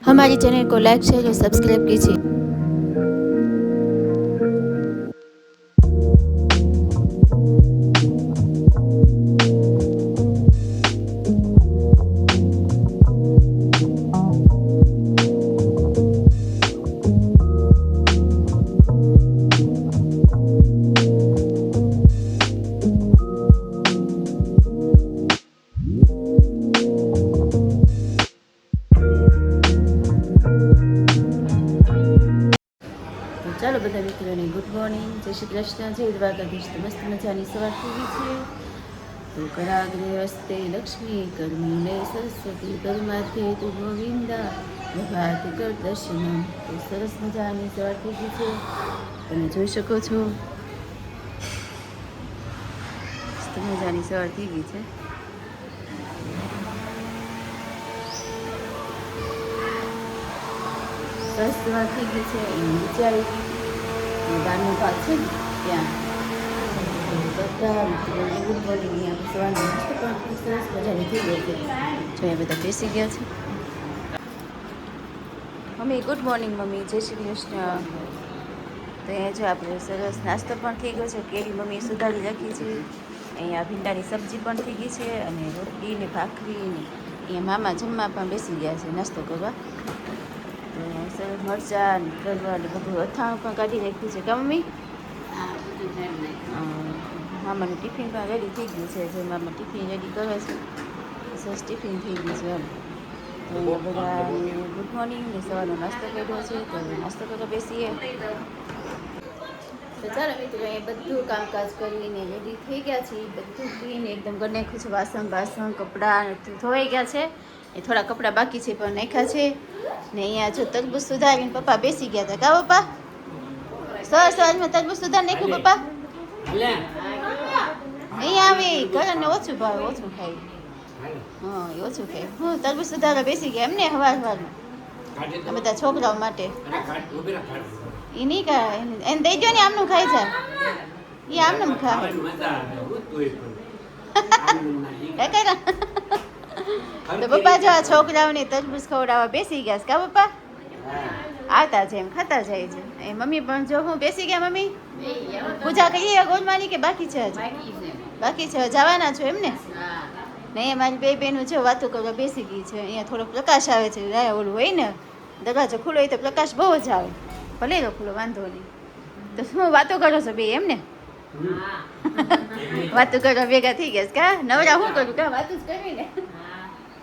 हमारे चैनल को like share और सब्सक्राइब कीजिए। તો ચાલો બધા મિત્રોને ગુડ મોર્નિંગ, જય શ્રી કૃષ્ણ, જય દ્વારકાધીશ। તો મસ્ત મજાની સવાર થઈ ગઈ છે। તો કરાગ્રે હસ્તે લક્ષ્મી, કરમીલે સરસ્વતી, કર્માધ્યે તુ ગોવિંદા, પ્રભાત કર દર્શનમ। તો સરસ મજાની સવાર થઈ ગઈ છે, તમે જોઈ શકો છો મસ્ત મજાની સવાર થઈ ગઈ છે। સરસ સવાર થઈ ગઈ છે, એ નીચે આવી ગઈ બહારનો ભાગ છે ને ત્યાં બધા ગુડ મોર્નિંગ અહીંયા સવારનો નાસ્તો પણ ખૂબ સરસ મજાની થઈ ગઈ છે। જો એ બધા બેસી ગયા છે। મમ્મી ગુડ મોર્નિંગ, મમ્મી જય શ્રી કૃષ્ણ। તો અહીંયા જો આપણે સરસ નાસ્તો પણ થઈ ગયો છે, કેરી મમ્મી સુધારી રાખી છે। અહીંયા ભીંડાની સબ્જી પણ થઈ ગઈ છે અને રોટલી ને ભાખરી ને અહીંયા મામા જમવા પણ બેસી ગયા છે નાસ્તો કરવા। તો સરસ મરચાં કરવા ને બધું અથાણું પણ કાઢી રાખ્યું છે કા મમ્મી? મામાનું ટિફિન પણ રેડી થઈ ગયું છે, જે મામા ટિફિન રેડી કરે છે સરસ ટિફિન થઈ ગયું છે એમ। તો અહીંયા બધા ગુડ મોર્નિંગ ને સવારનો નાસ્તો કર્યો છે, તો નાસ્તો કરવા બેસીએ। તો ચાલો મિત્રો અહીંયા બધું કામકાજ કરીને રેડી થઈ ગયા છે, બધું ક્લીન એકદમ કરી નાખ્યું છે, વાસણ બાસણ કપડાં ધોવાઈ ગયા છે, એ થોડા કપડાં બાકી છે પણ નાખ્યા છે ને। અહીંયા જો તરબૂચ સુધારીને પપ્પા બેસી ગયા હતા કા પપ્પા? સવારમાં તરબૂચ સુધાર નાખ્યું પપ્પા? અહીંયા આવે ઘરે ને ઓછું ભાવે, ઓછું ખાય। હા એ ઓછું ખાય। હું તરબૂચ સુધારવા બેસી ગયા એમને હવારમાં આ બધા છોકરાઓ માટે? એ નહીં ખાય, એને દઈ દો ને, આમનું ખાય છે એ, આમનું ખાય તો પપ્પા જો આ છોકરાઓને તરબૂચ ખવડાવવા બેસી ગયા કા પપ્પા? આવતા છે એમ ખાતા જાય છે। એ મમ્મી પણ જો હું બેસી ગયા। મમ્મી પૂજા કરીએ ગોરમાની કે બાકી છે? બાકી છે, જવાના છો એમને? નહીં મારી બે બહેનો જો વાતો કરવા બેસી ગઈ છે। અહીંયા થોડો પ્રકાશ આવે છે, ઓલું હોય ને દરવાજો ખુલ્લો હોય તો પ્રકાશ બહુ જ આવે, ભલે તો ખુલ્લો વાંધો નહીં। તો શું વાતો કરો છો બે એમને? વાતો કરવા ભેગા થઈ ગયા કા? નવરા શું કરું કા, વાતો જ કરવી ને।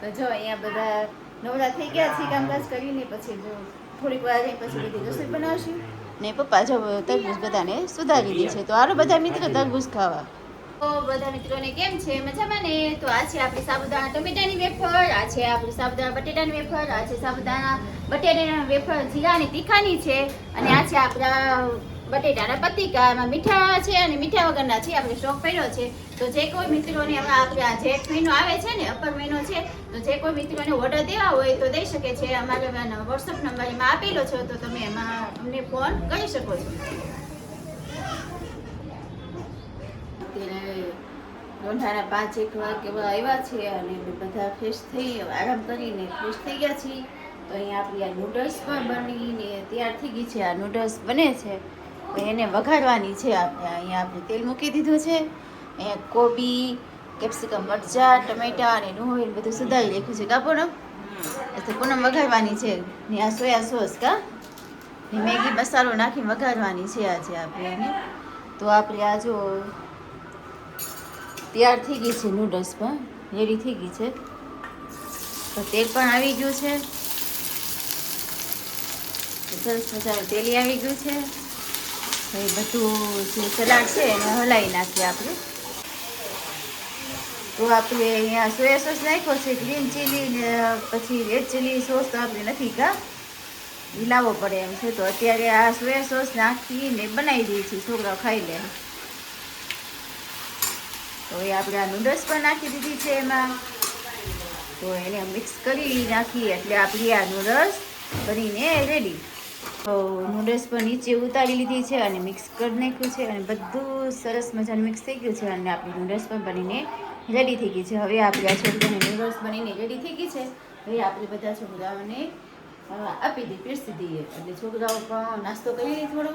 તો જો અહીંયા બધા નવરા થઈ ગયા છે કામકાજ કરીને, પછી જો થોડીક વાર પછી બધી રસોઈ બનાવશું ને પપ્પા જો તરબૂચ બધાને સુધારી દે છે। તો આરો બધા મિત્રો તરબૂચ ખાવા। તો બધા મિત્રોને કેમ છે, મજામાં ને? તો આ છે આપણી સાબુદાણા ટમેટાની વેફર, આ છે આપણી સાબુદાણા બટેટાની વેફર, આ છે સાબુદાણા બટેટાના વેફર જીરાની તીખાની છે, અને આ છે આપણા બટેટાના પતિકા, એમાં મીઠા છે અને મીઠા વગરના છે, આપણે સ્ટોક પડ્યો છે। તો જે કોઈ મિત્રોને આપણે આ જેઠ મહિનો આવે છે ને, અપર મહિનો છે, તો જે કોઈ મિત્રોને ઓર્ડર દેવા હોય તો દઈ શકે છે। અમારે વોટ્સઅપ નંબર એમાં આપેલો છે, તો તમે એમાં અમને ફોન કરી શકો છો। રોંઢાના 5-1 વાગે આવ્યા છે અને બધા ફ્રેશ થઈ આરામ કરીને ફ્રેશ થઈ ગયા છીએ। તો અહીંયા આપણી આ નૂડલ્સ પણ બનીને તૈયાર થઈ ગઈ છે। આ નૂડલ્સ બને છે તો એને વઘારવાની છે આપણે। અહીંયા આપણે તેલ મૂકી દીધું છે, અહીંયા કોબી, કેપ્સિકમ, મરચાં, ટમેટા અને ડુંગળી બધું સુધારી રાખ્યું છે કા પૂનમ? એટલે પૂનમ વઘારવાની છે ને આ સોયા સોસ કા ને મેગી મસાલો નાખીને વઘારવાની છે આજે આપણે એને। તો આપણે આ જો તૈયાર થઈ ગઈ છે, નૂડલ્સ પણ રેડી થઈ ગઈ છે। તો તેલ પણ આવી ગયું છે, સરસ મજાનું તેલ આવી ગયું છે। હવે બધું જે સલાડ છે એને હલાવી નાખીએ આપણે। તો આપણે અહીંયા સોયા સોસ નાખ્યો છે, ગ્રીન ચીલી ને પછી રેડ ચીલી સોસ તો આપણે નથી કા, એ લાવવો પડે એમ છે। તો અત્યારે આ સોયા સોસ નાખીને બનાવી દઈએ છીએ, છોકરાઓ ખાઈ લે। તો એ આપણે આ નૂડલ્સ પણ નાખી દીધી છે એમાં, તો એને મિક્સ કરી નાખીએ એટલે આપણી આ નૂડલ્સ બનીને રેડી। તો નૂડલ્સ પણ નીચે ઉતારી લીધી છે અને મિક્સ કરી નાખ્યું છે અને બધું સરસ મજાનું મિક્સ થઈ ગયું છે અને આપણી નૂડલ્સ પણ બનીને રેડી થઈ ગઈ છે। હવે આપણે આ છોકરાને નૂડલ્સ બનીને રેડી થઈ ગઈ છે। હવે આપણે બધા છોકરાઓને આપી દઈએ, પીરસી દઈએ એટલે છોકરાઓ પણ નાસ્તો કરી લે થોડો.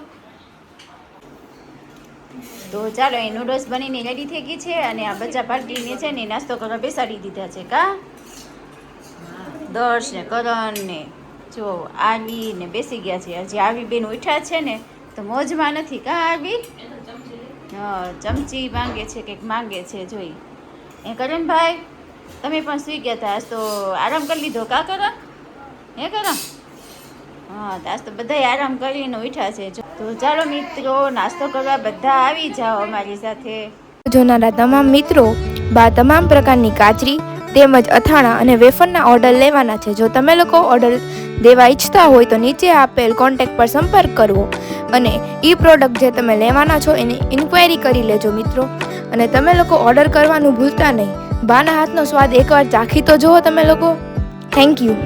તો ચાલો, એ નૂડલ્સ બનીને રેડી થઈ ગઈ છે અને આ બચ્ચા પાર્ટીને છે ને નાસ્તો કરવા બેસાડી દીધા છે. કા દર્શ ને કરણ ને જો આલી ને બેસી ગયા છે. હજી આવી બેન ઉઠ્યા છે ને તો મોજમાં નથી. કા આવી ચમચી માંગે છે, કંઈક માંગે છે. જોઈ એ કરણભાઈ તમે પણ સુઈ ગયા હતા, આજ તો આરામ કરી લીધો. કા કરણ? હે કરણ? હા, આજ તો બધા આરામ કરીને ઉઠ્યા છે. તો ચાલો મિત્રો, નાસ્તો કરવા બધા આવી જાઓ અમારી સાથે. જોનારા તમામ મિત્રો તમામ પ્રકારની કાચરી તેમજ અથાણા અને વેફરના ઓર્ડર લેવાના છે. જો તમે લોકો ઓર્ડર દેવા ઈચ્છતા હોય તો નીચે આપેલ કોન્ટેક્ટ પર સંપર્ક કરવો અને એ પ્રોડક્ટ જે તમે લેવાના છો એની ઇન્ક્વાયરી કરી લેજો મિત્રો. અને તમે લોકો ઓર્ડર કરવાનું ભૂલતા નહીં. બાના હાથનો સ્વાદ એકવાર ચાખી તો જુઓ તમે લોકો. Thank you.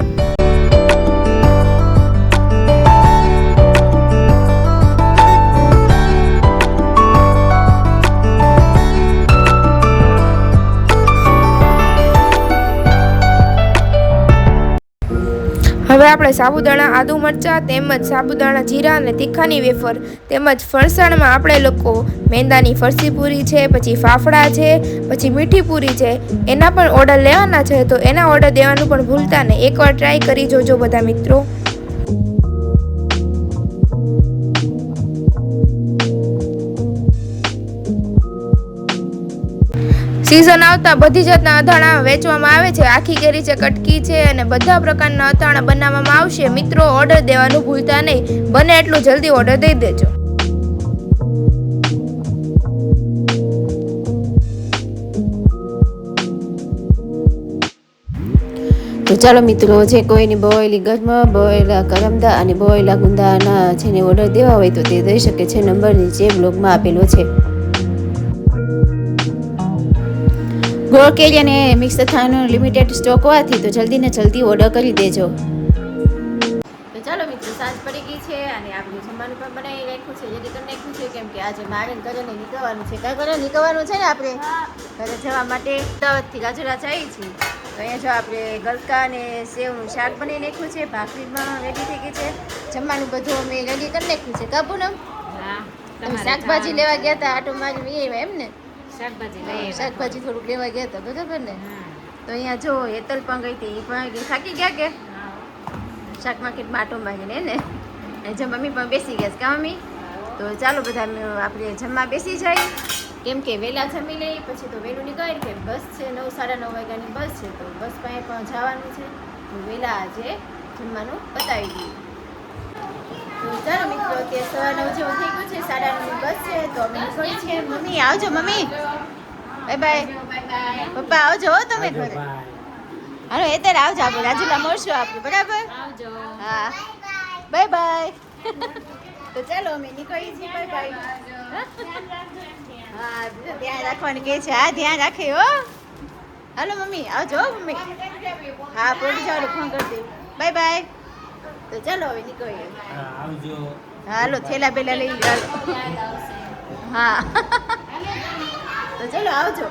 હવે આપણે સાબુદાણા આદુ મરચાં તેમજ સાબુદાણા જીરા અને તીખાની વેફર તેમજ ફરસાણમાં આપણે લોકો મેંદાની ફરસી પૂરી છે, પછી ફાફડા છે, પછી મીઠી પૂરી છે, એના પણ ઓર્ડર લેવાના છે. તો એના ઓર્ડર દેવાનું પણ ભૂલતા નહીં. એકવાર ટ્રાય કરી જોજો બધા મિત્રો. સીઝન આવતા બધી જાતના અથાણા વેચવામાં આવે છે. આખી કેરી છે, કટકી છે અને બધા પ્રકારના અથાણા બનાવવામાં આવશે. મિત્રો ઓર્ડર દેવાનું ભૂલતા નહીં. બને એટલું જલ્દી ઓર્ડર દઈ દેજો. તો ચાલો મિત્રો, જે કોઈની બોઈલી ગરમા, બોઈલા કરમદા અને બોઈલા ગુંદાના જેને ઓર્ડર દેવા હોય તો તે દઈ શકે છે. નંબર નીચે બ્લોગમાં આપેલો છે. ગોળ કેરી અને મિક્સ અથાણાનો લિમિટેડ સ્ટોક હોવાથી તો જલ્દી ને જલ્દી ઓર્ડર કરી દેજો. તો ચાલો મિત્રો, સાંજ પડી ગઈ છે અને આપણે જમવાનું પણ બનાવી રાખ્યું છે, રેડી કરી નાખ્યું છે. કેમ કે આજે મારે ઘરે નીકળવાનું છે. કાંઈ ઘરે નીકળવાનું છે ને આપણે ઘરે જવા માટે અમદાવાદથી રાજુલા જઈએ છીએ. તો અહીંયા જો આપણે ગલકા અને સેવનું શાક બનાવી નાખ્યું છે, ભાખરીમાં રેડી થઈ ગઈ છે. જમવાનું બધું અમે રેડી કરી નાખ્યું છે. કાપુ ને તમે શાકભાજી લેવા ગયા હતા, આટો મારી એમ ને શાકભાજી થોડુંક લેવા ગયા હતા, બરાબર ને? તો અહીંયા જો હેતલ પણ ગઈ હતી, એ પણ થાકી ગયા કે શાક માર્કેટમાં આટો મારીને ને જે મમ્મી પણ બેસી ગયા છે. કા મમ્મી? તો ચાલો બધા આપણે જમવા બેસી જાય. કેમ કે વહેલા જમી લઈ પછી તો વહેલું નીકળે કે બસ છે 9, 9:30 વાગ્યાની બસ છે. તો બસ પાસે પણ જવાનું છે તો વહેલા આજે જમવાનું પતાવી દઈએ. તો ચાલો મિત્રો, અત્યારે 9:15 જેવું થઈ ગયું છે, 9:30ની બસ છે તો અમે નીકળી છીએ. મમ્મી આવજો. Mummy bye bye. પપ્પા આવજો હો તમે ઘરે. હાલો અત્યારે આવજો, આપણે રાજુલા મળશું આપણે, બરાબર? હા, બાય બાય. તો ચાલો અમે નીકળી છીએ. Bye bye. હા, ધ્યાન રાખવાનું કહે છે. હા, ધ્યાન રાખે હો. હાલો મમ્મી આવજો હો. મમ્મી હા, પોડી જાવ ફોન કરી દે. Bye bye. તો ચાલો હવે નીકળીએ. હાલો થેલા બેલા લઈ લો. હા તો ચાલો આવજો.